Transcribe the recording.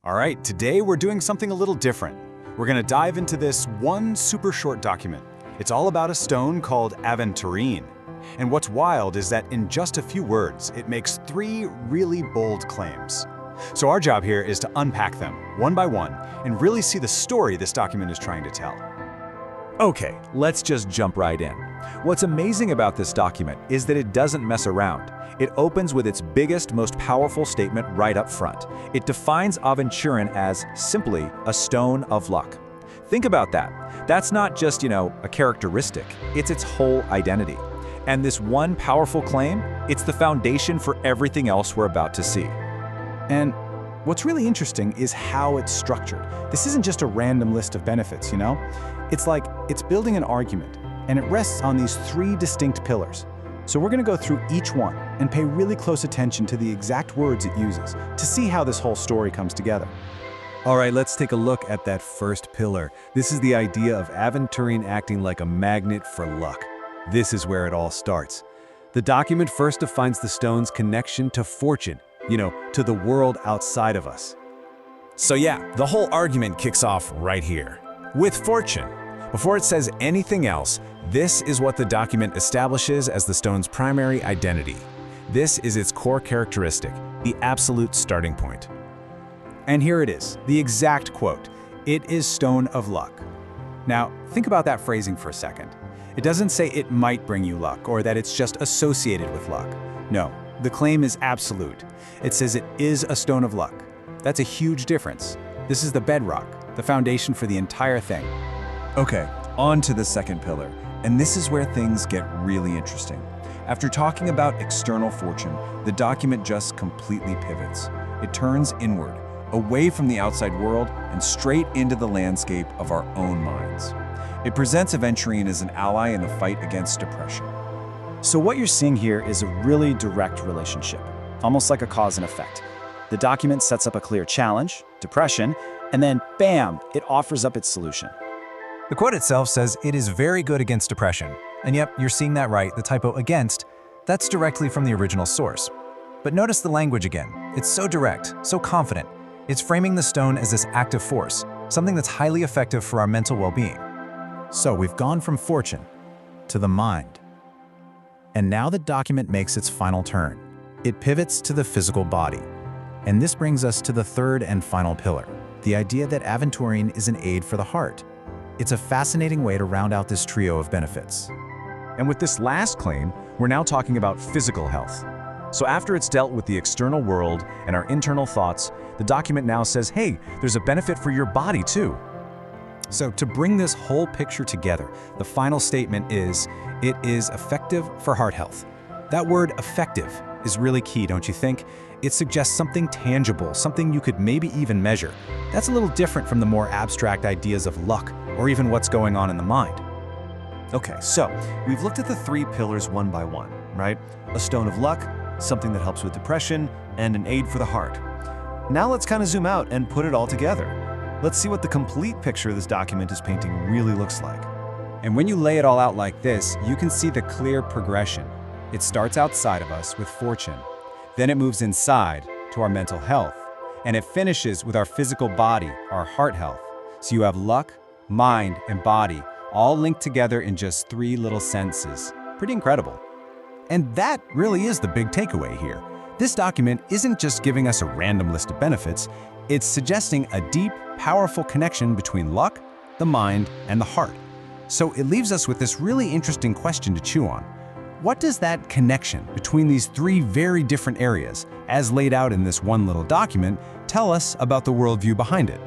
All right, today we're doing something a little different. We're going to dive into this one super short document. It's all about a stone called Aventurine. And what's wild is that in just a few words, it makes three really bold claims. So our job here is to unpack them one by one and really see the story this document is trying to tell. Okay, let's just jump right in. What's amazing about this document is that it doesn't mess around. It opens with its biggest, most powerful statement right up front. It defines Aventurine as simply a stone of luck. Think about that. That's not just, a characteristic. It's its whole identity. And this one powerful claim, it's the foundation for everything else we're about to see. And what's really interesting is how it's structured. This isn't just a random list of benefits, It's like it's building an argument, and it rests on these three distinct pillars. So we're going to go through each one and pay really close attention to the exact words it uses to see how this whole story comes together. All right, let's take a look at that first pillar. This is the idea of Aventurine acting like a magnet for luck. This is where it all starts. The document first defines the stone's connection to fortune, to the world outside of us. So yeah, the whole argument kicks off right here, with fortune. Before it says anything else, this is what the document establishes as the stone's primary identity. This is its core characteristic, the absolute starting point. And here it is, the exact quote. It is stone of luck. Now, think about that phrasing for a second. It doesn't say it might bring you luck or that it's just associated with luck. No, the claim is absolute. It says it is a stone of luck. That's a huge difference. This is the bedrock, the foundation for the entire thing. Okay, on to the second pillar. And this is where things get really interesting. After talking about external fortune, the document just completely pivots. It turns inward, away from the outside world and straight into the landscape of our own minds. It presents Aventurine as an ally in the fight against depression. So what you're seeing here is a really direct relationship, almost like a cause and effect. The document sets up a clear challenge, depression, and then bam, it offers up its solution. The quote itself says it is very good against depression. And yep, you're seeing that right, the typo against, that's directly from the original source. But notice the language again. It's so direct, so confident. It's framing the stone as this active force, something that's highly effective for our mental well-being. So we've gone from fortune to the mind. And now the document makes its final turn. It pivots to the physical body. And this brings us to the third and final pillar, the idea that Aventurine is an aid for the heart. It's a fascinating way to round out this trio of benefits. And with this last claim, we're now talking about physical health. So after it's dealt with the external world and our internal thoughts, the document now says, hey, there's a benefit for your body too. So to bring this whole picture together, the final statement is, it is effective for heart health. That word effective is really key, don't you think? It suggests something tangible, something you could maybe even measure. That's a little different from the more abstract ideas of luck or even what's going on in the mind. Okay, so we've looked at the three pillars one by one, right? A stone of luck, something that helps with depression, and an aid for the heart. Now let's kind of zoom out and put it all together. Let's see what the complete picture this document is painting really looks like. And when you lay it all out like this, you can see the clear progression. It starts outside of us with fortune. Then it moves inside to our mental health. And it finishes with our physical body, our heart health. So you have luck, mind, and body all linked together in just three little sentences. Pretty incredible. And that really is the big takeaway here. This document isn't just giving us a random list of benefits, it's suggesting a deep, powerful connection between luck, the mind, and the heart. So it leaves us with this really interesting question to chew on. What does that connection between these three very different areas, as laid out in this one little document, tell us about the worldview behind it?